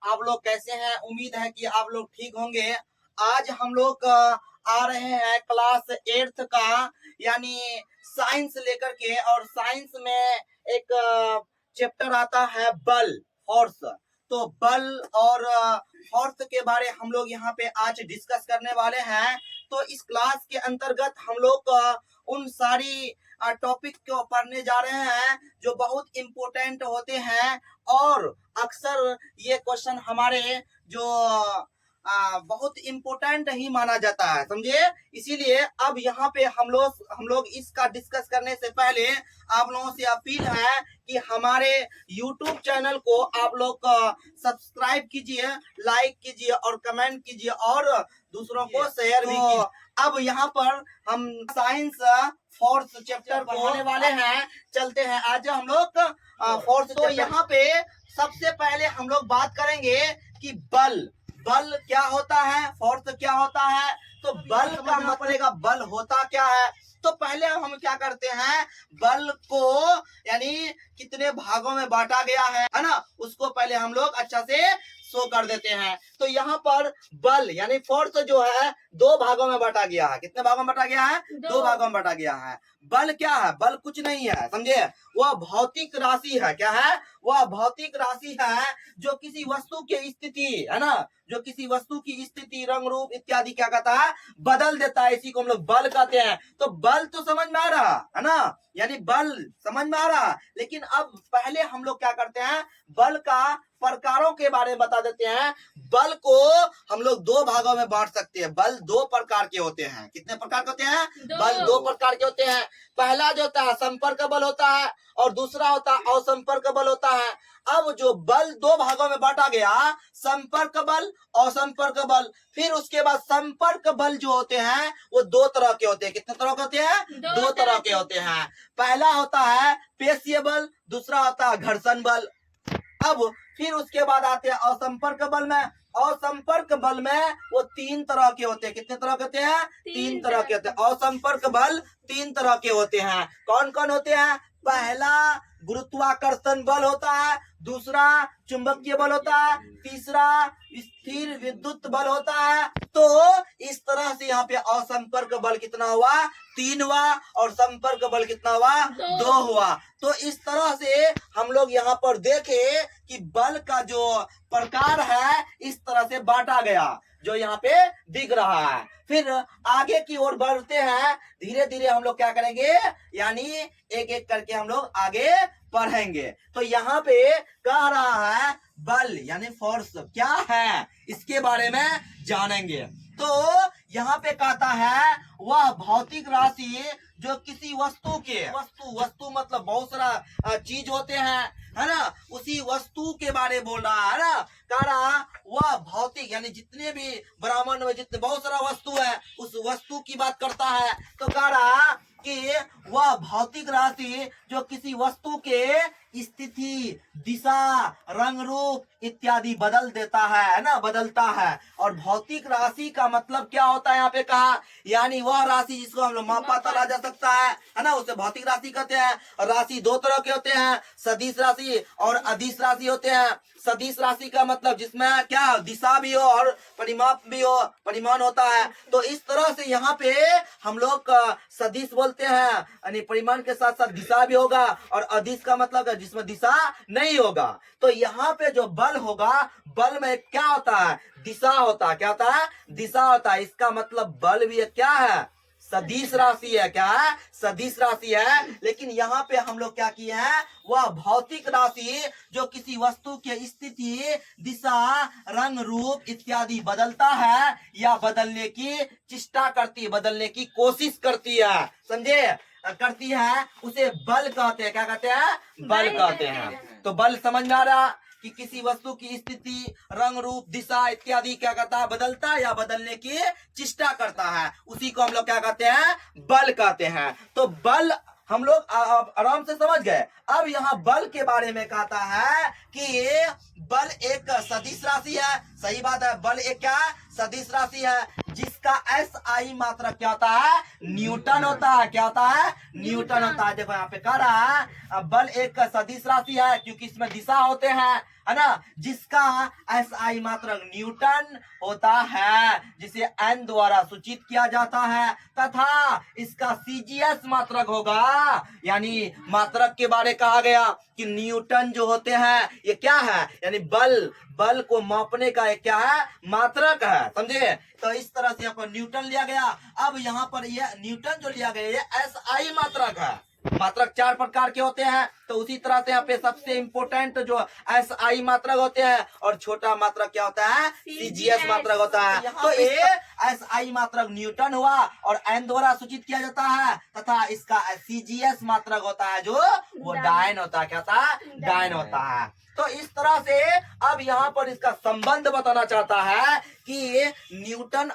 आप लोग कैसे हैं? उम्मीद है कि आप लोग ठीक होंगे। आज हम लोग आ रहे हैं क्लास 8th का, यानी साइंस लेकर के। और साइंस में एक चैप्टर आता है बल, फोर्स। तो बल और फोर्स के बारे हम लोग यहाँ पे आज डिस्कस करने वाले हैं। तो इस क्लास के अंतर्गत हम लोग उन सारी टॉपिक को पढ़ने जा रहे हैं जो बहुत इम्पोर्टेंट होते हैं। और अक्सर ये क्वेश्चन हमारे जो बहुत इम्पोर्टेंट ही माना जाता है, समझे। इसीलिए अब यहाँ पे हम लोग इसका डिस्कस करने से पहले आप लोगों से अपील है कि हमारे YouTube चैनल को आप लोग सब्सक्राइब कीजिए, लाइक कीजिए और कमेंट कीजिए और दूसरों को शेयर भी कीजिए। अब यहाँ पर हम साइंस फोर्थ चैप्टर पढ़ने वाले हैं। चलते हैं आज हम लोग फोर्थ। तो यहाँ पे सबसे पहले हम लोग बात करेंगे कि बल क्या होता है, फोर्स क्या होता है। तो बल का मतलब बल होता क्या है। तो पहले हम क्या करते हैं, बल को यानी कितने भागों में बांटा गया है ना, उसको पहले हम लोग अच्छा से शो कर देते हैं। तो यहाँ पर बल यानी फोर्स जो है दो भागों में बांटा गया है। कितने भागों में बांटा गया है? दो भागों में बांटा गया है। बल क्या है? बल कुछ नहीं है, समझे। वह भौतिक राशि है। क्या है? वह भौतिक राशि है जो किसी वस्तु की स्थिति है ना, जो किसी वस्तु की स्थिति, रंग, रूप इत्यादि क्या कहता है, बदल देता है। इसी को हम लोग बल कहते हैं। तो बल तो समझ में आ रहा है ना, यानी बल समझ में आ रहा। लेकिन अब पहले हम लोग क्या करते हैं, बल का प्रकारों के बारे में बता देते हैं। बल को हम लोग दो भागों में बांट सकते हैं। बल दो प्रकार के होते हैं। कितने प्रकार के होते हैं? बल दो प्रकार के होते हैं। पहला जो होता है संपर्क बल होता है और दूसरा होता है असंपर्क बल होता है। अब जो बल दो भागों में बांटा गया, संपर्क बल, असंपर्क बल। फिर उसके बाद संपर्क बल जो होते हैं वो दो तरह के होते हैं। कितने तरह के होते हैं? दो तरह के होते हैं। पहला होता है पेशीय बल, दूसरा होता है घर्षण बल। अब फिर उसके बाद आते हैं असंपर्क बल में। असंपर्क बल में वो तीन तरह के होते हैं। कितने तरह के होते हैं? तीन तरह के होते हैं। असंपर्क बल तीन तरह के होते हैं। कौन कौन होते हैं? पहला गुरुत्वाकर्षण बल होता है, दूसरा चुंबकीय बल होता है, तीसरा स्थिर विद्युत बल होता है। तो इस तरह से यहाँ पे असंपर्क बल कितना हुआ? तीन हुआ। और संपर्क बल कितना हुआ? दो हुआ। तो इस तरह से हम लोग यहाँ पर देखे कि बल का जो प्रकार है इस तरह से बांटा गया, जो यहाँ पे दिख रहा है। फिर आगे की ओर बढ़ते हैं। धीरे धीरे हम लोग क्या करेंगे, यानी एक एक करके हम लोग आगे पढ़ेंगे। तो यहाँ पे कह रहा है बल यानी फोर्स क्या है, इसके बारे में जानेंगे। तो यहाँ पे कहता है वह भौतिक राशि जो किसी वस्तु के, वस्तु मतलब बहुत सारा चीज होते हैं, है ना, उसी वस्तु के बारे बोल रहा है ना। कह रहा वह भौतिक यानी जितने भी ब्रह्मांड में जितने बहुत सारा वस्तु है उस वस्तु की बात करता है। तो कह रहा कि वह भौतिक राशि जो किसी वस्तु के स्थिति, दिशा, रंग, रूप इत्यादि बदल देता है ना, बदलता है। और भौतिक राशि का मतलब क्या होता है यहाँ पे कहा, यानी वह राशि जिसको हम लोग मापा तोला जा सकता है ना, उसे भौतिक राशि कहते हैं। और राशि दो तरह के होते हैं, सदिश राशि और अदिश राशि होते हैं। सदिश राशि का मतलब जिसमें क्या दिशा भी हो और परिमाप भी हो, परिमाण होता है। तो इस तरह से यहाँ पे हम लोग सदिश बोलते हैं, यानी परिमाण के साथ साथ दिशा भी होगा। और अदिश का मतलब जिसमें दिशा नहीं होगा। तो यहाँ पे जो बल होगा, बल में क्या होता है? दिशा होता है। क्या होता है? दिशा होता है। इसका मतलब बल भी क्या है? सदिश राशि है। क्या है? सदिश राशि है। लेकिन यहाँ पे हम लोग क्या किए हैं, वह भौतिक राशि जो किसी वस्तु की स्थिति, दिशा, रंग, रूप इत्यादि बदलता है या बदलने की चेष्टा करती है, बदलने की कोशिश करती है, समझे, करती है, उसे बल कहते हैं। क्या कहते हैं? बल कहते हैं। तो बल समझ में आ रहा कि किसी वस्तु की स्थिति, रंग, रूप, दिशा इत्यादि क्या करता है, बदलता है या बदलने की चेष्टा करता है, उसी को हम लोग क्या कहते हैं, बल कहते हैं। तो बल हम लोग आराम से समझ गए। अब यहाँ बल के बारे में कहता है कि बल एक सदिश राशि है। सही बात है, बल एक क्या सदिश राशि है जिसका SI मात्रक क्या होता है, न्यूटन होता है। क्या होता है? न्यूटन होता है। देखो यहाँ पे कह रहा है बल एक सदिश राशि है क्योंकि इसमें दिशा होते हैं, है ना, जिसका SI मात्रक न्यूटन होता है, जिसे N द्वारा सूचित किया जाता है, तथा इसका CGS मात्रक होगा। यानी मात्रक के बारे कहा गया कि न्यूटन जो होते हैं ये क्या है, यानी बल को मापने का क्या है, मात्रक है, समझे। तो इस तरह से यहाँ पर न्यूटन लिया गया। अब यहाँ पर यह न्यूटन जो लिया गया ये SI मात्रक है। मात्रक 4 प्रकार के होते हैं, तो उसी तरह से यहाँ पे सबसे इंपोर्टेंट जो SI मात्रक होते हैं, और छोटा मात्रक क्या होता है, CGS मात्रक होता है। तो ये SI मात्रक न्यूटन हुआ और N द्वारा सूचित किया जाता है, तथा इसका CGS मात्रक होता है जो वो डायन होता है। क्या था, डायन होता है। तो इस तरह से अब यहाँ पर इसका संबंध बताना चाहता है कि न्यूटन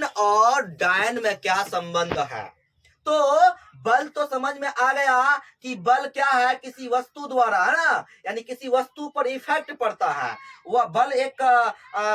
और डायन में क्या संबंध है। तो बल तो समझ में आ गया कि बल क्या है, किसी वस्तु द्वारा, है ना, यानी किसी वस्तु पर इफेक्ट पड़ता है। वह बल एक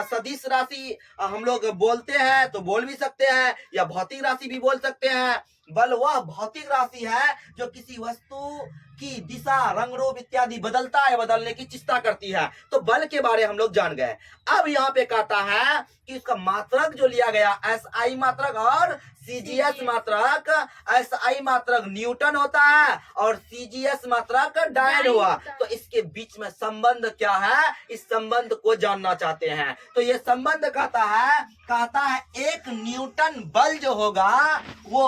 सदिश राशि हम लोग बोलते हैं, तो बोल भी सकते हैं, या भौतिक राशि भी बोल सकते हैं। बल वह भौतिक राशि है जो किसी वस्तु की दिशा, रंग रूप इत्यादि बदलता है, बदलने की चेष्टा करती है। तो बल के बारे हम लोग जान गए। अब यहाँ पे कहता है कि इसका मात्रक जो लिया गया SI मात्रक और CGS मात्रक, SI मात्रक न्यूटन होता है और CGS मात्रक डायन हुआ। तो इसके बीच में संबंध क्या है, इस संबंध को जानना चाहते हैं। तो ये संबंध कहता है एक न्यूटन बल जो होगा वो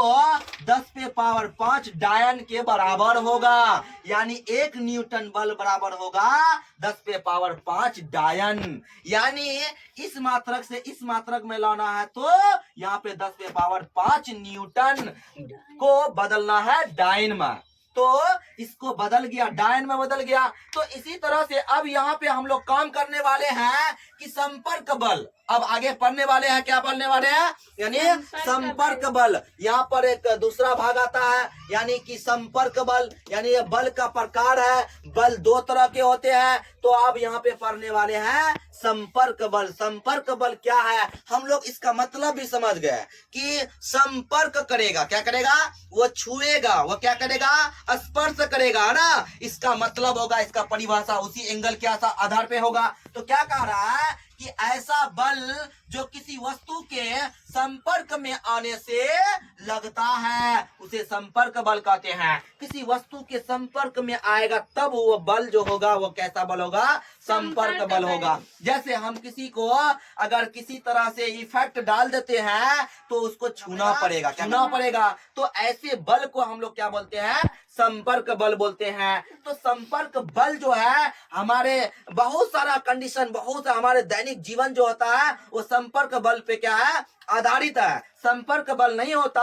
10⁵ डायन के बराबर होगा। यानी एक न्यूटन बल बराबर होगा 10⁵ डायन। यानी इस मात्रक से इस मात्रक में लाना है तो यहाँ पे 10⁵ न्यूटन को बदलना है डायन में। तो इसको बदल गया, डायन में बदल गया। तो इसी तरह से अब यहाँ पे हम लोग काम करने वाले हैं कि संपर्क बल। अब आगे पढ़ने वाले हैं, क्या पढ़ने वाले हैं, यानी संपर्क बल। यहाँ पर एक दूसरा भाग आता है, यानी कि संपर्क बल, यानी ये बल का प्रकार है। बल 2 तरह के होते हैं। तो अब यहाँ पे पढ़ने वाले हैं संपर्क बल। संपर्क बल क्या है, हम लोग इसका मतलब भी समझ गए कि संपर्क करेगा, क्या करेगा, वो छुएगा, वो क्या करेगा, स्पर्श करेगा, ना। इसका मतलब होगा, इसका परिभाषा उसी एंगल के आधार पे होगा। तो क्या कह रहा है कि ऐसा बल जो किसी वस्तु के संपर्क में आने से लगता है उसे संपर्क बल कहते हैं। किसी वस्तु के संपर्क में आएगा तब वो बल जो होगा वो कैसा बल होगा, संपर्क बल होगा। जैसे हम किसी को अगर किसी तरह से इफेक्ट डाल देते हैं तो उसको छूना पड़ेगा, छूना पड़ेगा। तो ऐसे बल को हम लोग क्या बोलते हैं, संपर्क बल बोलते हैं। तो संपर्क बल जो है हमारे बहुत सारा कंडीशन, बहुत हमारे दैनिक जीवन जो होता है वो संपर्क बल पे क्या है, आधारित है। संपर्क बल नहीं होता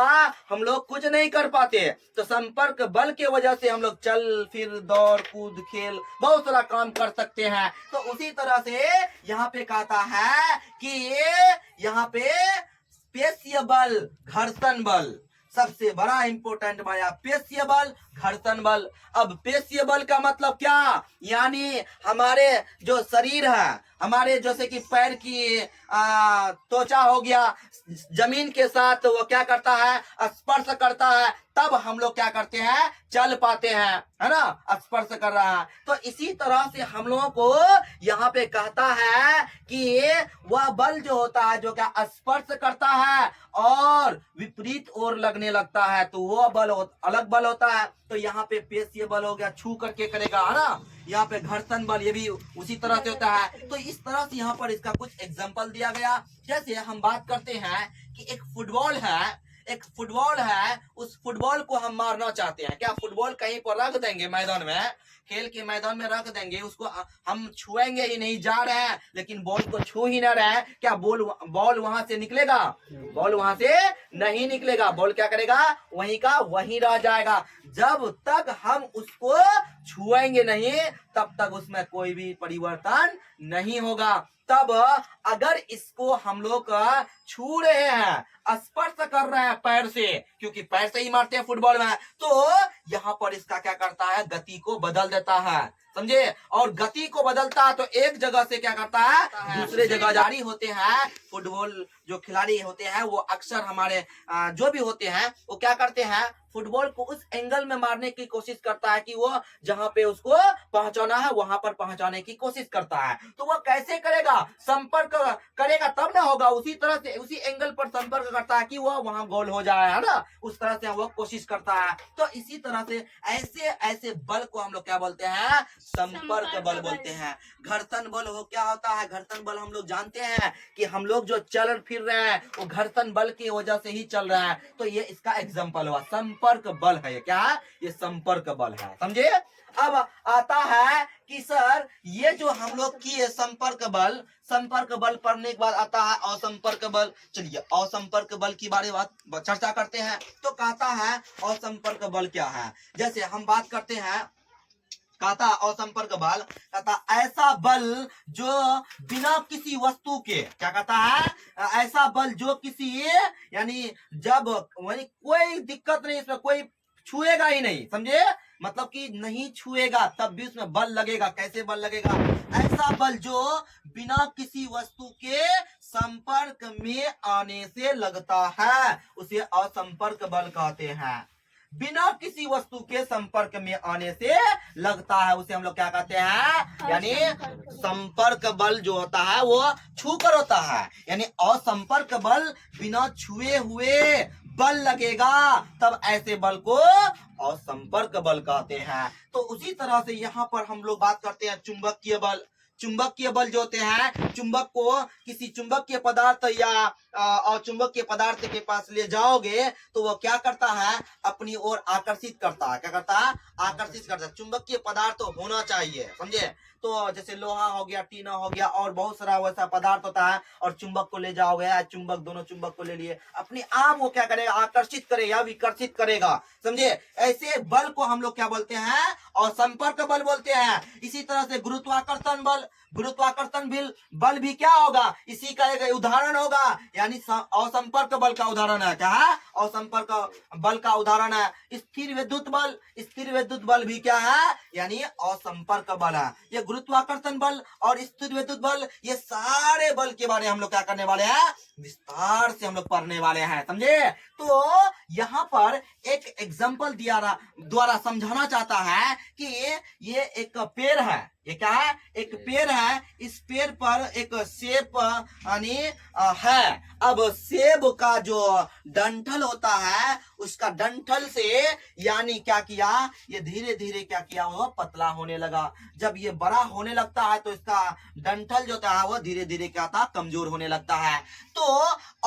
हम लोग कुछ नहीं कर पाते। तो संपर्क बल के वजह से हम लोग चल फिर, दौड़ कूद, खेल, बहुत सारा काम कर सकते हैं। तो उसी तरह से यहाँ पे कहता है कि यहाँ पे पेशीय बल, घर्षण बल, सबसे बड़ा इंपोर्टेंट माया पेशीय बल, घर्षण बल। अब पेशीय बल का मतलब क्या, यानी हमारे जो शरीर है, हमारे जैसे कि पैर की त्वचा हो गया, जमीन के साथ वो क्या करता है, स्पर्श करता है, तब हम लोग क्या करते हैं, चल पाते हैं, है ना, स्पर्श कर रहा है। तो इसी तरह से हम लोगों को यहाँ पे कहता है कि वह बल जो होता है जो क्या स्पर्श करता है और विपरीत ओर लगने लगता है, तो वो बल अलग बल होता है। तो यहाँ पे पेशीय बल हो गया, छू करके करेगा, है ना। यहाँ पे घर्षण बल ये भी उसी तरह से होता है। तो इस तरह से यहाँ पर इसका कुछ एग्जाम्पल दिया गया। जैसे हम बात करते हैं कि एक फुटबॉल है, उस फुटबॉल को हम मारना चाहते हैं। क्या फुटबॉल कहीं पर रख देंगे मैदान में, खेल के मैदान में रख देंगे, उसको हम छुएंगे ही नहीं, जा रहे हैं लेकिन बॉल को छू ही ना रहे हैं, क्या बॉल वहां से निकलेगा, बॉल वहां से नहीं निकलेगा। बॉल क्या करेगा, वहीं का वहीं रह जाएगा। जब तक हम उसको छुएंगे नहीं तब तक उसमें कोई भी परिवर्तन नहीं होगा। तब अगर इसको हम लोग छू रहे हैं, स्पर्श कर रहे हैं पैर से, क्योंकि पैर से ही मारते हैं फुटबॉल में, तो यहाँ पर इसका क्या करता है, गति को बदल देता है। समझे। और गति को बदलता है तो एक जगह से क्या करता है दूसरे जगह जारी होते हैं। फुटबॉल जो खिलाड़ी होते हैं वो अक्सर हमारे जो भी होते हैं वो क्या करते हैं, फुटबॉल को उस एंगल में मारने की कोशिश करता है कि वो जहां पे उसको पहुंचाना है वहां पर पहुंचाने की कोशिश करता है। तो वो कैसे करेगा, संपर्क करेगा तब ना होगा, उसी तरह से उसी एंगल पर संपर्क करता है कि वो वहां गोल हो जाए, है ना, उस तरह से वो कोशिश करता है। तो इसी तरह से ऐसे ऐसे बल को हम लोग क्या बोलते हैं, संपर्क बल बोलते हैं। घर्षण बल हो क्या होता है, घर्षण बल हम लोग जानते हैं कि हम लोग जो चल फिर रहे हैं वो घर्षण बल की वजह से ही चल रहा है। तो ये इसका एग्जाम्पल हुआ, संपर्क बल है। ये क्या है, ये संपर्क बल है, समझे। अब आता है कि सर ये जो हम लोग किए संपर्क बल पढ़ने के बाद आता है असंपर्क बल। चलिए असंपर्क बल की बारे में चर्चा करते हैं। तो कहता है असंपर्क बल क्या है। जैसे हम बात करते हैं, कहता असंपर्क बल, कहता ऐसा बल जो बिना किसी वस्तु के, क्या कहता है, ऐसा बल जो किसी यानी जब कोई दिक्कत नहीं, इसमें कोई छुएगा ही नहीं, समझे, मतलब कि नहीं छुएगा तब भी उसमें बल लगेगा। कैसे बल लगेगा, ऐसा बल जो बिना किसी वस्तु के संपर्क में आने से लगता है उसे असंपर्क बल कहते हैं। बिना किसी वस्तु के संपर्क में आने से लगता है उसे हम लोग क्या कहते हैं, यानी संपर्क बल जो होता है वो छू कर होता है। यानी असंपर्क बल बिना छुए हुए बल लगेगा तब ऐसे बल को असंपर्क बल कहते हैं। तो उसी तरह से यहाँ पर हम लोग बात करते हैं चुंबकीय बल। चुंबकीय बल जो होते हैं, चुंबक को किसी चुंबकीय पदार्थ या चुंबकीय पदार्थ के पास ले जाओगे तो वो क्या करता है, अपनी ओर आकर्षित करता है। क्या करता है, आकर्षित करता है। चुंबकीय पदार्थ तो होना चाहिए, समझे। तो जैसे लोहा हो गया, टीना हो गया और बहुत सारा वैसा पदार्थ होता है, और चुंबक को ले जाओगे, चुंबक दोनों चुंबक को ले लिए, अपने आप वो क्या करेगा, आकर्षित करेगा, विकर्षित करेगा, समझे। ऐसे बल को हम लोग क्या बोलते हैं, और संपर्क बल बोलते हैं। इसी तरह से गुरुत्वाकर्षण बल, गुरुत्वाकर्षण बल भी क्या होगा, इसी का एक उदाहरण होगा, यानी असंपर्क बल का उदाहरण है। क्या है, असंपर्क बल का उदाहरण है। स्थिर विद्युत बल, स्थिर विद्युत बल भी क्या है, यानी असंपर्क बल है। ये गुरुत्वाकर्षण बल और स्थिर विद्युत बल, ये सारे बल के बारे में हम लोग क्या करने वाले हैं, विस्तार से हम लोग पढ़ने वाले हैं, समझे। तो यहाँ पर एक एग्जाम्पल द्वारा समझाना चाहता है कि ये एक पेड़ है। ये क्या है, एक पेड़ है। इस पेड़ पर एक सेब यानी है। अब सेब का जो डंठल होता है, उसका डंठल से यानी क्या किया, ये धीरे धीरे क्या किया, वो पतला होने लगा। जब ये बड़ा होने लगता है तो इसका डंठल जो था वो धीरे धीरे क्या था, कमजोर होने लगता है। तो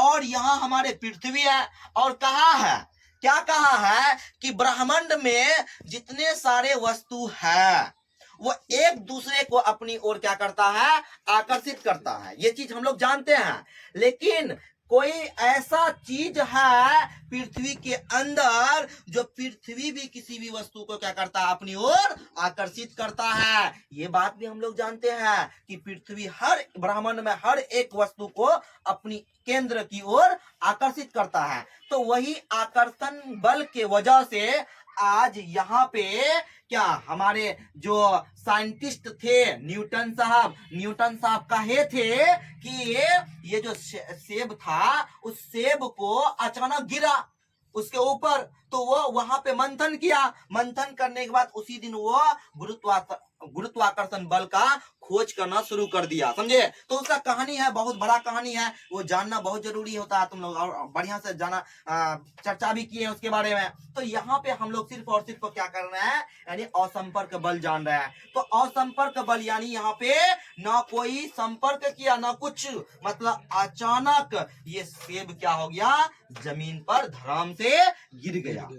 और यहाँ हमारे पृथ्वी है, और कहा है, क्या कहा है कि ब्रह्मांड में जितने सारे वस्तु है वो एक दूसरे को अपनी ओर क्या करता है, आकर्षित करता है। ये चीज हम लोग जानते हैं। लेकिन कोई ऐसा चीज है पृथ्वी के अंदर जो पृथ्वी भी किसी भी वस्तु को क्या करता है, अपनी ओर आकर्षित करता है। ये बात भी हम लोग जानते हैं कि पृथ्वी हर ब्रह्मांड में हर एक वस्तु को अपनी केंद्र की ओर आकर्षित करता है। तो वही आकर्षण बल के वजह से आज यहाँ पे क्या हमारे जो साइंटिस्ट थे न्यूटन साहब कहे थे कि ये जो सेब था, उस सेब को अचानक गिरा उसके ऊपर, तो वो वहां पे मंथन किया। मंथन करने के बाद उसी दिन वो गुरुत्वाकर्षण बल का खोज करना शुरू कर दिया, समझे। तो उसका कहानी है, बहुत बड़ा कहानी है, वो जानना बहुत जरूरी होता है। तुम लोग और बढ़िया से जाना, चर्चा भी किए उसके बारे में। तो यहाँ पे हम लोग सिर्फ और सिर्फ क्या कर रहे हैं, यानी असंपर्क बल जान रहे हैं। तो असंपर्क बल यानी यहाँ पे ना कोई संपर्क किया ना कुछ, मतलब अचानक ये सेब क्या हो गया, जमीन पर धड़ाम से गिर गया।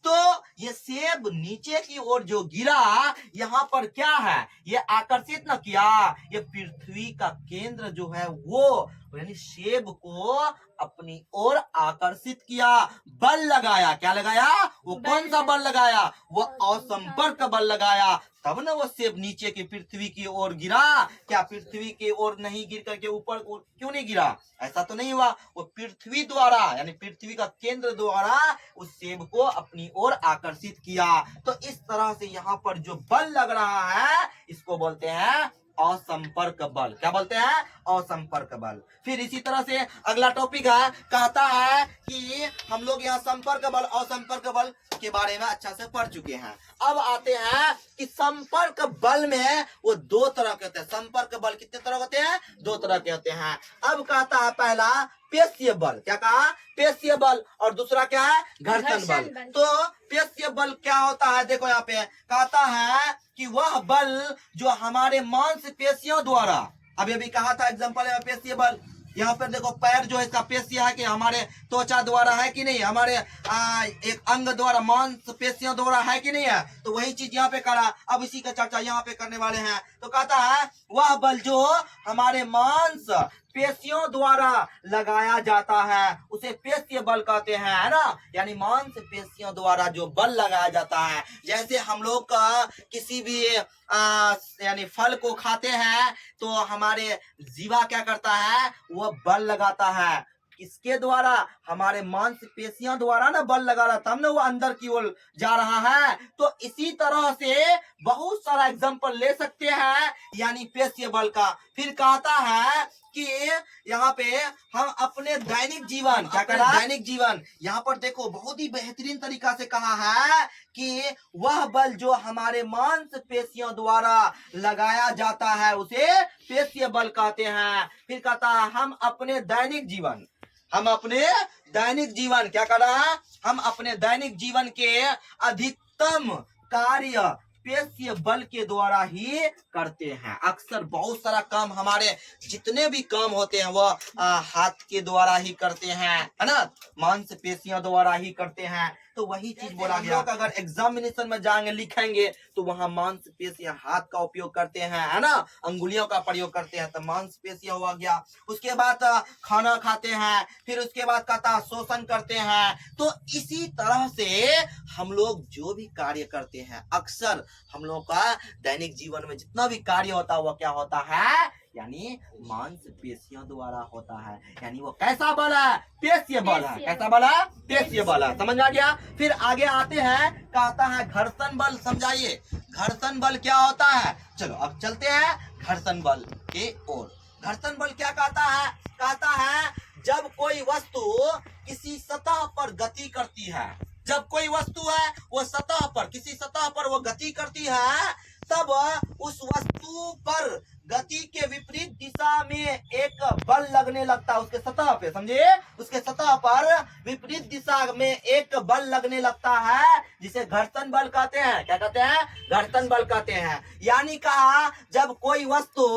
तो ये सेब नीचे की ओर जो गिरा, यहाँ पर क्या है, ये आकर्षित न किया, ये पृथ्वी का केंद्र जो है वो यानी सेब को अपनी ओर आकर्षित किया, बल लगाया। क्या लगाया? वो कौन सा बल लगाया? वो असंपर्क बल लगाया, तब ना वो सेब नीचे की पृथ्वी की ओर गिरा। क्या पृथ्वी की ओर नहीं गिर करके ऊपर क्यों नहीं गिरा? ऐसा तो नहीं हुआ। वो पृथ्वी द्वारा यानी पृथ्वी का केंद्र द्वारा उस सेब को अपनी ओर आकर्षित किया। तो इस तरह से यहाँ पर जो बल लग रहा है इसको बोलते हैं असंपर्क बल। क्या बोलते हैं? असंपर्क बल। फिर इसी तरह से अगला टॉपिक है, कहता है कि हम लोग यहाँ संपर्क बल असंपर्क बल के बारे में अच्छा से पढ़ चुके हैं। अब आते हैं कि संपर्क बल में वो दो तरह के होते हैं। संपर्क बल कितने तरह होते हैं? दो तरह के होते हैं। अब कहता है पहला पेशीय बल। क्या कहा? पेशीय बल। और दूसरा क्या है? घर्षण बल। तो पेशीय बल क्या होता है? देखो यहाँ पे कहता है कि वह बल जो हमारे मांसपेशियों द्वारा, अभी अभी कहा था एग्जांपल है पेशीय बल। यहाँ पर देखो पैर जो है इसका पेशीय है कि हमारे त्वचा द्वारा है कि नहीं, हमारे एक अंग द्वारा मांसपेशियों द्वारा है कि नहीं है। तो वही चीज यहाँ पे करा। अब इसी का चर्चा यहाँ पे करने वाले हैं। तो कहता है वह बल जो हमारे मांस पेशियों द्वारा लगाया जाता है उसे पेशीय बल कहते हैं, है ना। यानी मांस पेशियों द्वारा जो बल लगाया जाता है, जैसे हम लोग का किसी भी यानी फल को खाते हैं तो हमारे जीवा क्या करता है? वो बल लगाता है। किसके द्वारा? हमारे मांसपेशियों द्वारा ना बल लगा रहा, तब ना वो अंदर की ओर जा रहा है। तो इसी तरह से बहुत सारा एग्जांपल ले सकते हैं यानी पेशीय बल का। फिर कहता है कि यहाँ पे हम अपने दैनिक जीवन, क्या कर रहा है? दैनिक जीवन। यहाँ पर देखो बहुत ही बेहतरीन तरीका से कहा है कि वह बल जो हमारे मांसपेशियों द्वारा लगाया जाता है उसे पेशीय बल कहते हैं। फिर कहता है हम अपने दैनिक जीवन, हम अपने दैनिक जीवन क्या कर रहा है? हम अपने दैनिक जीवन के अधिकतम कार्य पेशीय बल के द्वारा ही करते हैं। अक्सर बहुत सारा काम, हमारे जितने भी काम होते हैं वो हाथ के द्वारा ही करते हैं, है ना, मांसपेशियों द्वारा ही करते हैं। तो वही चीज बोला गया। अगर एग्जामिनेशन में जाएंगे लिखेंगे तो वहां मांसपेशियां हाथ का उपयोग करते हैं, है ना, अंगुलियों का प्रयोग करते हैं, तो मांसपेशियां हुआ गया। उसके बाद खाना खाते हैं, फिर उसके बाद कहता शोषण करते हैं। तो इसी तरह से हम लोग जो भी कार्य करते हैं, अक्सर हम लोग का दैनिक जीवन में जितना भी कार्य होता है वह क्या होता है? यानी मांसपेशियों द्वारा होता है। यानी वो कैसा बल है? पेशीय बल है। कैसा बल है? पेशीय बल है। समझ आ गया। फिर आगे आते हैं, कहता है घर्षण बल। समझाइए घर्षण बल क्या होता है। चलो अब चलते हैं घर्षण बल की ओर। घर्षण बल क्या कहता है? कहता है जब कोई वस्तु किसी सतह पर गति करती है, जब कोई वस्तु है वो सतह पर, किसी सतह पर वो गति करती है, तब उस वस्तु पर गति के विपरीत दिशा में एक बल लगने लगता है उसके सतह पे। समझे? उसके सतह पर विपरीत दिशा में एक बल लगने लगता है जिसे घर्षण बल कहते हैं। क्या कहते हैं? घर्षण बल कहते हैं। यानी कहा जब कोई वस्तु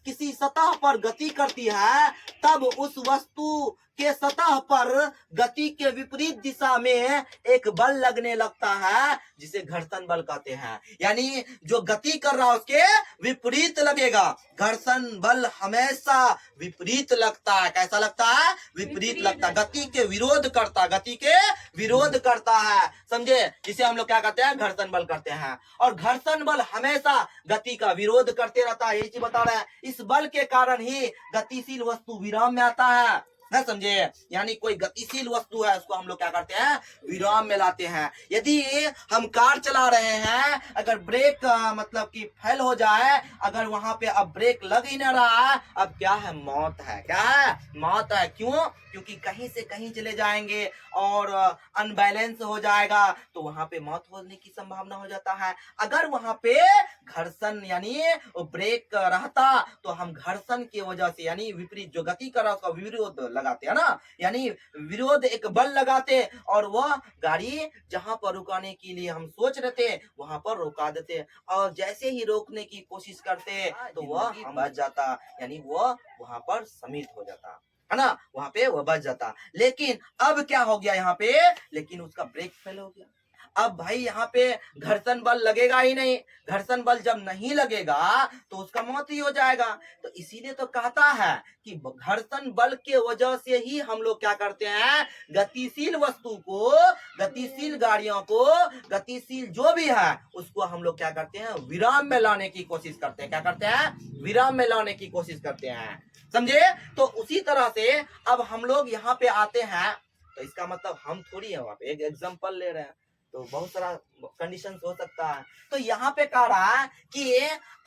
किसी सतह पर गति करती है तब उस वस्तु के सतह पर गति के विपरीत दिशा में एक बल लगने लगता है जिसे घर्षण बल कहते हैं। यानी जो गति कर रहा है उसके विपरीत लगेगा। घर्षण बल हमेशा विपरीत लगता है। कैसा लगता है? विपरीत लगता है। गति के विरोध करता, गति के विरोध करता है। समझे? जिसे हम लोग क्या कहते हैं? घर्षण बल करते हैं। और घर्षण बल हमेशा गति का विरोध करते रहता है, यही चीज बता रहे हैं। इस बल के कारण ही गतिशील वस्तु विराम में आता है। ना समझे? यानी कोई गतिशील वस्तु है उसको हम लोग क्या करते हैं? विराम में लाते हैं। यदि हम कार चला रहे हैं, अगर ब्रेक मतलब कि फेल हो जाए, अगर वहां पे अब ब्रेक लग ही ना रहा, अब क्या है? मौत है। क्या है? मौत है। क्यों? क्योंकि कहीं से कहीं चले जाएंगे और अनबैलेंस हो जाएगा तो वहां पे मौत होने की संभावना हो जाता है। अगर वहां पे घर्षण यानी ब्रेक रहता तो हम घर्षण की वजह से यानी विपरीत जो गति कर रहा है उसका विरोध लगाते हैं ना, यानी विरोध एक बल लगाते और वह गाड़ी जहां पर रुकाने के लिए हम सोच रहे थे वहां पर रोका देते और जैसे ही रोकने की कोशिश करते तो वह बच जाता, यानी वह वहां पर समित हो जाता, है ना, वहां पे वह बच जाता। लेकिन अब क्या हो गया यहाँ पे? लेकिन उसका ब्रेक फेल हो गया। अब भाई यहाँ पे घर्षण बल लगेगा ही नहीं, घर्षण बल जब नहीं लगेगा तो उसका मौत ही हो जाएगा। तो इसीलिए तो कहता है कि घर्षण बल के वजह से ही हम लोग क्या करते हैं, गतिशील वस्तु को, गतिशील गाड़ियों को, गतिशील जो भी है उसको हम लोग क्या करते हैं, विराम में लाने की कोशिश करते हैं। क्या करते हैं, विराम में लाने की कोशिश करते हैं, समझे। तो उसी तरह से अब हम लोग यहाँ पे आते हैं, तो इसका मतलब हम थोड़ी है वहां पे एक एग्जांपल ले रहे हैं, तो बहुत सारा कंडीशन हो सकता है। तो यहाँ पे कह रहा है कि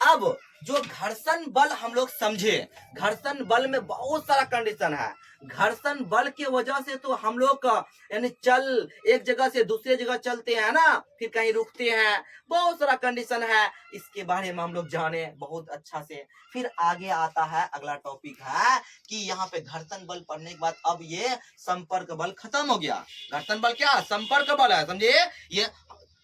अब जो घर्षण बल हम लोग समझे, घर्षण बल में बहुत सारा कंडीशन है। घर्षण बल की वजह से तो हम लोग यानी चल एक जगह से दूसरे जगह चलते हैं ना, फिर कहीं रुकते हैं, बहुत सारा कंडीशन है, इसके बारे में हम लोग जाने बहुत अच्छा से। फिर आगे आता है अगला टॉपिक है कि यहाँ पे घर्षण बल पढ़ने के बाद अब ये संपर्क बल खत्म हो गया। घर्षण बल क्या, संपर्क बल है, समझे, ये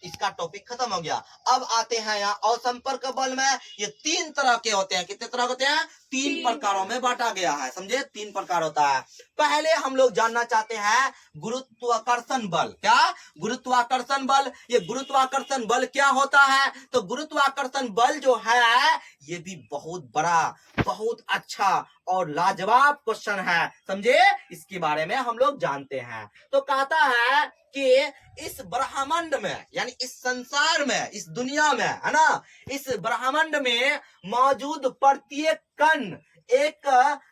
इसका टॉपिक खत्म हो गया। अब आते हैं यहाँ असंपर्क बल में, ये 3 तरह के होते हैं। कितने तरह होते हैं, 3 प्रकारों में बांटा गया है, समझे, 3 प्रकार होता है। पहले हम लोग जानना चाहते हैं गुरुत्वाकर्षण बल। क्या, गुरुत्वाकर्षण बल। ये गुरुत्वाकर्षण बल क्या होता है, तो गुरुत्वाकर्षण बल जो है ये भी बहुत बड़ा, बहुत अच्छा और लाजवाब क्वेश्चन है, समझे, इसके बारे में हम लोग जानते हैं। तो कहता है कि इस ब्रह्मांड में, यानी इस संसार में, इस दुनिया में, है ना, इस ब्रह्मांड में मौजूद प्रत्येक कण एक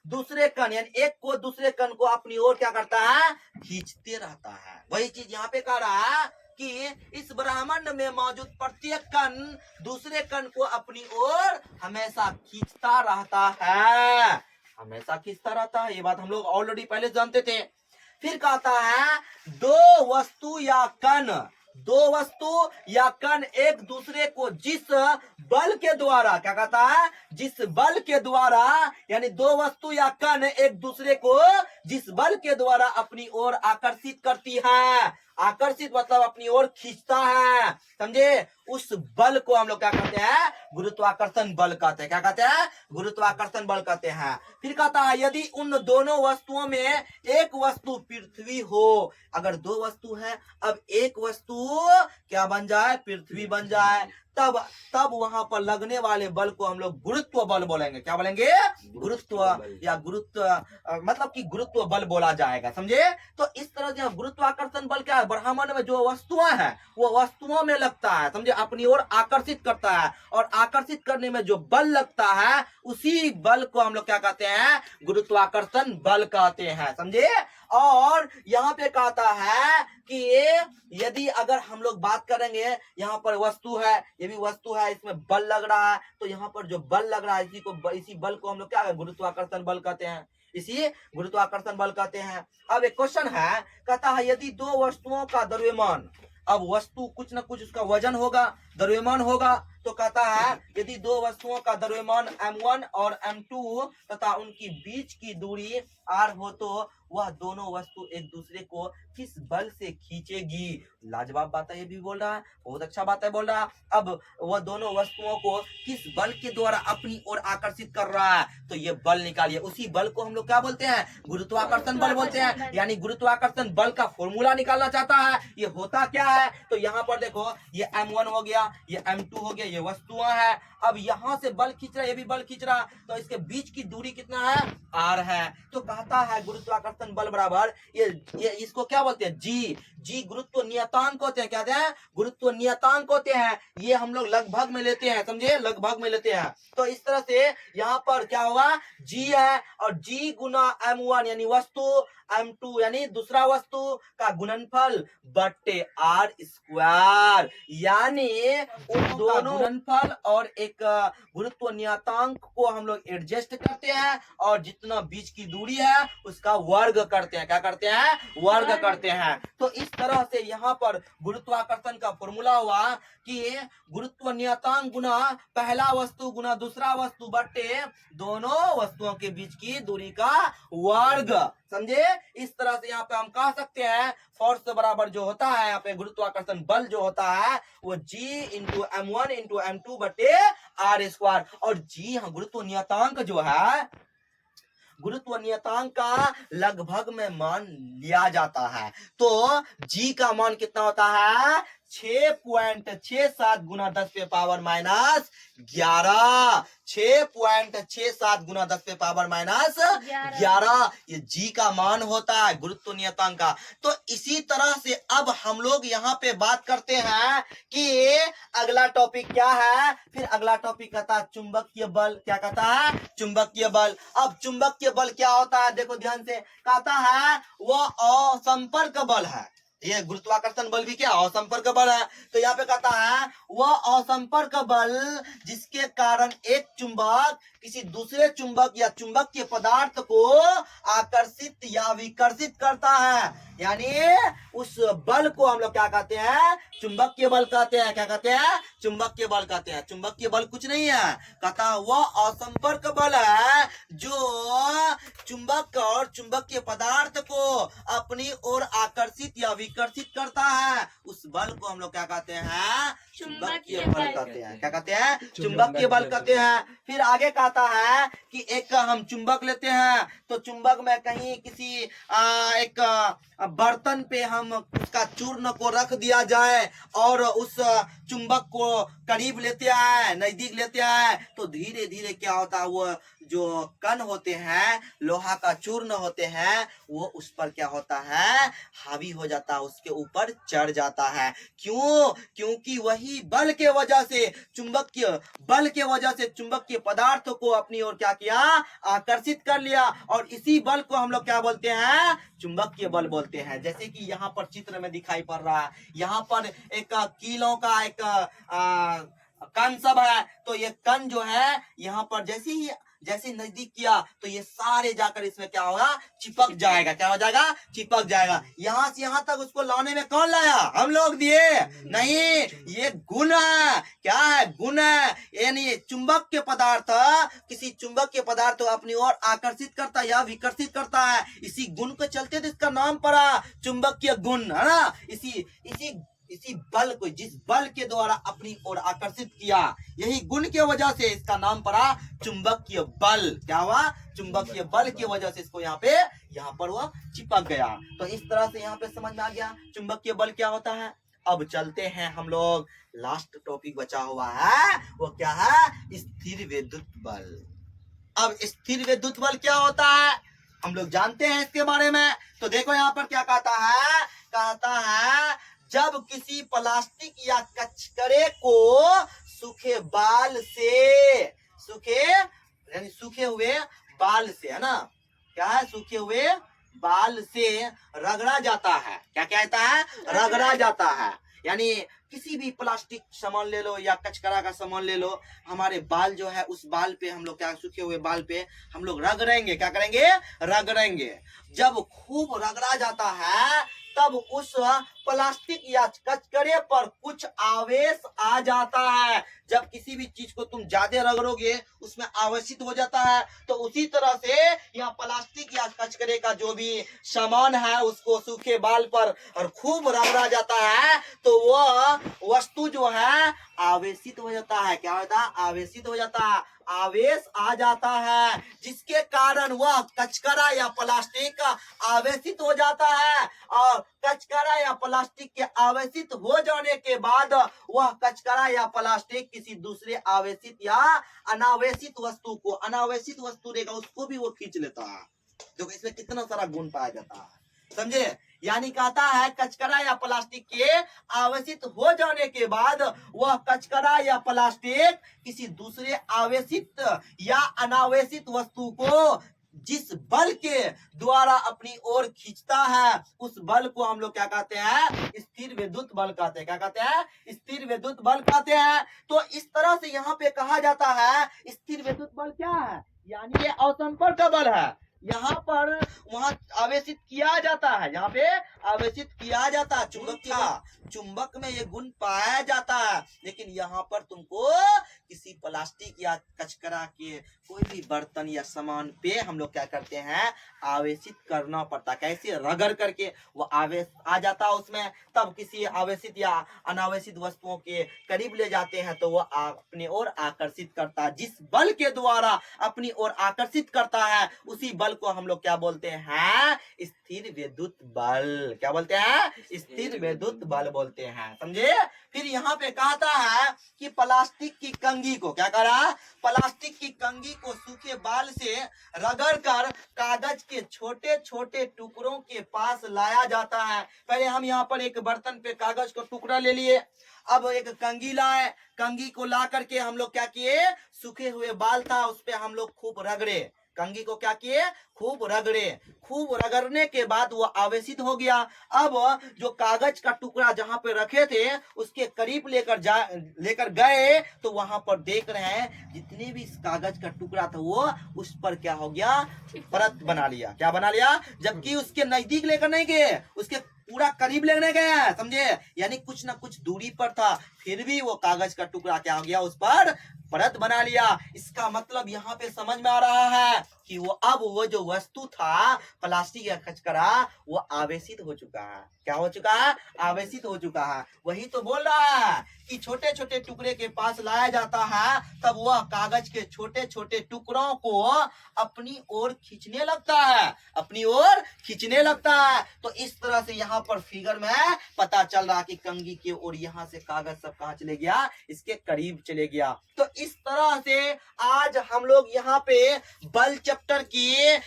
दूसरे कण, यानी एक को दूसरे कण को अपनी ओर क्या करता है, खींचते रहता है। वही चीज यहाँ पे कह रहा है कि इस ब्रह्मांड में मौजूद प्रत्येक कण दूसरे कण को अपनी ओर हमेशा खींचता रहता है, हमेशा खींचता रहता है। ये बात हम लोग ऑलरेडी पहले जानते थे। फिर कहता है दो वस्तु या कण, दो वस्तु या कण एक दूसरे को जिस बल के द्वारा, क्या कहता है, जिस बल के द्वारा, यानी दो वस्तु या कण एक दूसरे को जिस बल के द्वारा अपनी ओर आकर्षित करती है, आकर्षित मतलब अपनी ओर खींचता है, समझे, उस बल को हम लोग क्या कहते हैं, गुरुत्वाकर्षण बल कहते हैं। क्या कहते हैं, गुरुत्वाकर्षण बल कहते हैं। फिर कहता है यदि उन दोनों वस्तुओं में एक वस्तु पृथ्वी हो, अगर 2 वस्तु है, अब एक वस्तु क्या बन जाए, पृथ्वी बन जाए, तब वहां पर लगने वाले बल को हम लोग गुरुत्व बल बोलेंगे। क्या बोलेंगे, गुरुत्व या गुरुत्व मतलब कि गुरुत्व बल बोला जाएगा, समझे। तो इस तरह से गुरुत्वाकर्षण बल क्या है, ब्रह्मांड में जो वस्तुएं हैं वो वस्तुओं में लगता है, समझे, अपनी ओर आकर्षित करता है, और आकर्षित करने में जो बल लगता है उसी बल को हम लोग क्या कहते हैं, गुरुत्वाकर्षण बल कहते हैं, समझे। और यहाँ पे कहता है कि यदि अगर हम लोग बात करेंगे, यहाँ पर वस्तु है, ये भी वस्तु है, इसमें बल लग रहा है, तो यहाँ पर जो बल लग रहा है इसी बल को हम लोग क्या, गुरुत्वाकर्षण बल कहते हैं, इसी गुरुत्वाकर्षण बल कहते हैं। अब एक क्वेश्चन है, कहता है यदि 2 वस्तुओं का द्रव्यमान, अब वस्तु कुछ न कुछ उसका वजन होगा, द्रव्यमान होगा, तो कहता है यदि 2 वस्तुओं का द्रव्यमान m1 और m2 तथा उनकी बीच की दूरी r हो, तो वह दोनों वस्तु एक दूसरे को किस बल से खींचेगी। लाजवाब बात है, ये भी बोल रहा है, बहुत अच्छा बात है बोल रहा है। अब वह दोनों वस्तुओं को किस बल के द्वारा अपनी ओर आकर्षित कर रहा है, तो ये बल निकालिए। उसी बल को हम लोग क्या बोलते हैं, गुरुत्वाकर्षण बल बोलते हैं। यानी गुरुत्वाकर्षण बल का फॉर्मूला निकालना चाहता है, ये होता क्या है, तो यहाँ पर देखो ये m1 हो गया, ये m2 हो गया, ये वस्तुएं हैं। अब यहाँ से बल खींच रहा है, ये भी बल खींच रहा, तो इसके बीच की दूरी कितना है, r है। तो कहता है गुरुत्वाकर्षण बल बराबर ये इसको क्या बोलते हैं, जी गुरुत्व नियतांक होते हैं। क्या होते हैं, गुरुत्व नियतांक होते हैं। ये हम लोग लगभग में लेते हैं, समझे, लगभग में लेते हैं। तो इस तरह से यहाँ पर क्या होगा, जी है, और जी गुना m1 यानी वस्तु, m2 यानी दूसरा वस्तु का गुणनफल बट्टे r², यानी उन दोनों गुणनफल और एक गुरुत्व नियतांक को हम लोग एडजस्ट करते हैं, और जितना बीच की दूरी है उसका वर्ग करते हैं। क्या करते हैं, वर्ग करते हैं। तो इस तरह से यहाँ पर गुरुत्वाकर्षण का फॉर्मूला हुआ कि गुरुत्व नियतांक गुना पहला वस्तु गुना दूसरा वस्तु बट्टे दोनों वस्तुओं के बीच की दूरी का वर्ग, समझे। इस तरह से यहाँ पे हम कह सकते हैं फोर्स बराबर जो होता है यहाँ पे गुरुत्वाकर्षण बल जो होता है वो g into m1 into m2 बटे r²। और जी हाँ, गुरुत्व नियतांक जो है, गुरुत्व नियतांक का लगभग में मान लिया जाता है। तो g का मान कितना होता है, 6.67 गुना 10 पे पावर माइनस 11। 6.67 गुना 10 पे पावर माइनस 11 ये जी का मान होता है गुरुत्व नियतांक का। तो इसी तरह से अब हम लोग यहाँ पे बात करते हैं कि अगला टॉपिक क्या है। फिर अगला टॉपिक कहता है चुंबकीय बल। क्या कहता है? चुंबकीय बल। अब चुंबकीय बल क्या होता है देखो ध्यान से, कहता है वह असंपर्क बल है। ये गुरुत्वाकर्षण बल भी क्या असंपर्क बल है। तो यहाँ पे कहता है वह असंपर्क बल जिसके कारण एक चुंबक किसी दूसरे चुंबक या चुंबकीय पदार्थ को आकर्षित या विकर्षित करता है। यानी उस बल को हम लोग क्या कहते हैं? चुंबकीय बल कहते हैं। क्या कहते हैं? चुंबकीय बल कहते हैं। चुंबकीय बल कुछ नहीं है, कहता है वह असंपर्क बल है जो चुंबक और चुंबकीय पदार्थ को अपनी ओर आकर्षित या विकर्षित करता है। उस बल को हम लोग क्या कहते हैं? चुंबकीय बल कहते हैं। क्या कहते हैं? चुंबकीय बल कहते हैं। फिर आगे कहता है कि एक हम चुंबक लेते हैं, तो चुंबक में कहीं किसी एक बर्तन पे हम उसका चूर्ण को रख दिया जाए और उस चुंबक को करीब लेते आए, नजदीक लेते आए, तो धीरे धीरे क्या होता है वो जो कण होते हैं, लोहा का चूर्ण होते हैं, वो उस पर क्या होता है? हावी हो जाता है, उसके ऊपर चढ़ जाता है। क्यों? क्योंकि वही बल के वजह से, चुंबकीय बल के वजह से चुंबकीय पदार्थ को अपनी ओर क्या किया? आकर्षित कर लिया। और इसी बल को हम लोग क्या बोलते हैं? चुंबकीय बल बोलते हैं। जैसे कि यहाँ पर चित्र में दिखाई पड़ रहा है, यहाँ पर एक कीलों का एक कण सब है। तो ये कण जो है यहाँ पर जैसे नजदीक किया तो ये सारे जाकर इसमें क्या होगा? चिपक जाएगा। क्या हो जाएगा? चिपक जाएगा। यहाँ से यहाँ तक उसको लाने में कौन लाया? हम लोग दिए नहीं, ये गुण है। क्या है? गुण है। यानी चुंबक के पदार्थ किसी चुंबक के पदार्थ को अपनी ओर आकर्षित करता है या विकर्षित करता है। इसी गुण के चलते तो इसका नाम पड़ा चुंबकीय गुण, है ना। इसी बल को, जिस बल के द्वारा अपनी ओर आकर्षित किया, यही गुण की वजह से इसका नाम पड़ा चुंबकीय बल। क्या हुआ? चुंबकीय बल की वजह से इसको यहाँ पर वो चिपक गया। तो इस तरह से यहाँ पे समझ में आ गया चुंबकीय बल क्या होता है। अब चलते हैं हम लोग, लास्ट टॉपिक बचा हुआ है, वो क्या है? स्थिर विद्युत बल। अब स्थिर विद्युत बल क्या होता है हम लोग जानते हैं इसके बारे में। तो देखो यहाँ पर क्या कहता है, कहता है जब किसी प्लास्टिक या कचरे को सूखे हुए बाल से, है ना, क्या है? सूखे हुए बाल से रगड़ा जाता है। क्या कहता है? रगड़ा जाता है। यानी किसी भी प्लास्टिक सामान ले लो या कचरा का सामान ले लो, हमारे बाल जो है उस बाल पे हम लोग क्या, सूखे हुए बाल पे हम लोग रगड़ेंगे। क्या करेंगे? रगड़ेंगे। जब खूब रगड़ा जाता है तब उस प्लास्टिक या कचरे पर कुछ आवेश आ जाता है। जब किसी भी चीज को तुम ज्यादा रगड़ोगे उसमें आवेशित हो जाता है। तो उसी तरह से यहाँ प्लास्टिक या कचरे का जो भी सामान है उसको सूखे बाल पर और खूब रगड़ा जाता है तो वह वस्तु जो है आवेशित हो जाता है। क्या होता है? आवेशित हो जाता है, आवेश आ जाता है, जिसके कारण वह कचरा या प्लास्टिक आवेशित हो जाता है। और कचरा या प्लास्टिक के आवेशित हो जाने के बाद वह कचरा या प्लास्टिक किसी दूसरे आवेशित या अनावेशित वस्तु देगा, उसको भी वो खींच लेता है। देखो इसमें कितना सारा गुण पाया जाता है, समझे। यानी कहता है कचरा या प्लास्टिक के आवेशित हो जाने के बाद वह कचरा या प्लास्टिक किसी दूसरे आवेशित या अनावेशित वस्तु को जिस बल के द्वारा अपनी ओर खींचता है उस बल को हम लोग क्या कहते हैं? स्थिर विद्युत बल कहते हैं। क्या कहते हैं? स्थिर विद्युत बल कहते हैं। तो इस तरह से यहाँ पे कहा जाता है स्थिर विद्युत बल क्या है? यानी ये असंपर्क बल है। यहाँ पर वहां आवेशित किया जाता है, यहाँ पे आवेशित किया जाता है चुंबक में ये गुण पाया जाता है। लेकिन यहाँ पर तुमको किसी प्लास्टिक या कचरा के कोई भी बर्तन या सामान पे हम लोग क्या करते हैं? आवेशित करना पड़ता है। कैसे? रगड़ करके वो आवेश आ जाता है उसमें, तब किसी आवेशित या अनावेशित वस्तुओं के करीब ले जाते हैं तो वो अपनी ओर आकर्षित करता है। जिस बल के द्वारा अपनी ओर आकर्षित करता है उसी बल को हम लोग क्या बोलते हैं? स्थिर विद्युत बल। क्या बोलते हैं? स्थिर विद्युत बल बोलते हैं, समझे। फिर यहाँ पे कहता है कि प्लास्टिक की कंघी को क्या करा, प्लास्टिक की कंघी को सूखे बाल से रगड़कर कागज के छोटे छोटे टुकड़ों के पास लाया जाता है। पहले हम यहाँ पर एक बर्तन पे कागज का टुकड़ा ले लिए, अब एक कंघी लाए, कंघी को ला करके हम लोग क्या किए, सूखे हुए बाल था उस पे हम लोग खूब रगड़े, कंघी को क्या किए, खूब रगड़े, खूब रगड़ने के बाद वो आवेशित हो गया। अब जो कागज का टुकड़ा जहां पे रखे थे उसके करीब लेकर गए तो वहां पर देख रहे हैं जितने भी इस कागज का टुकड़ा था वो उस पर क्या हो गया, परत बना लिया। क्या बना लिया, जबकि उसके नजदीक लेकर नहीं गए, उसके पूरा करीब लेने गए, समझे, यानी कुछ ना कुछ दूरी पर था, फिर भी वो कागज का टुकड़ा क्या हो गया, उस पर परत बना लिया। इसका मतलब यहाँ पे समझ में आ रहा है कि वो अब वो जो वस्तु था प्लास्टिक का कचरा वो आवेशित हो चुका है। क्या हो चुका है, आवेशित हो चुका है। वही तो बोल रहा है कि छोटे छोटे टुकड़े के पास लाया जाता है तब वह कागज के छोटे छोटे टुकड़ों को अपनी ओर खींचने लगता है, अपनी ओर खींचने लगता है। तो इस तरह से यहाँ पर फिगर में पता चल रहा कि कंघी की ओर यहाँ से कागज सब कहाँ चले गया, इसके करीब चले गया। तो इस तरह से आज हम लोग यहाँ पे बल चैप्टर की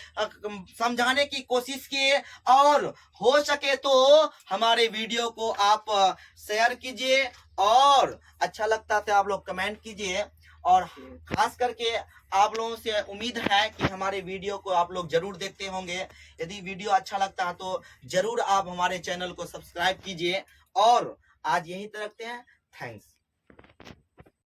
समझाने की कोशिश किए, और हो सके तो हमारे वीडियो को आप शेयर कीजिए, और अच्छा लगता है आप लोग कमेंट कीजिए, और खास करके आप लोगों से उम्मीद है कि हमारे वीडियो को आप लोग जरूर देखते होंगे। यदि वीडियो अच्छा लगता है तो जरूर आप हमारे चैनल को सब्सक्राइब कीजिए, और आज यहीं तक रखते हैं। थैंक्स।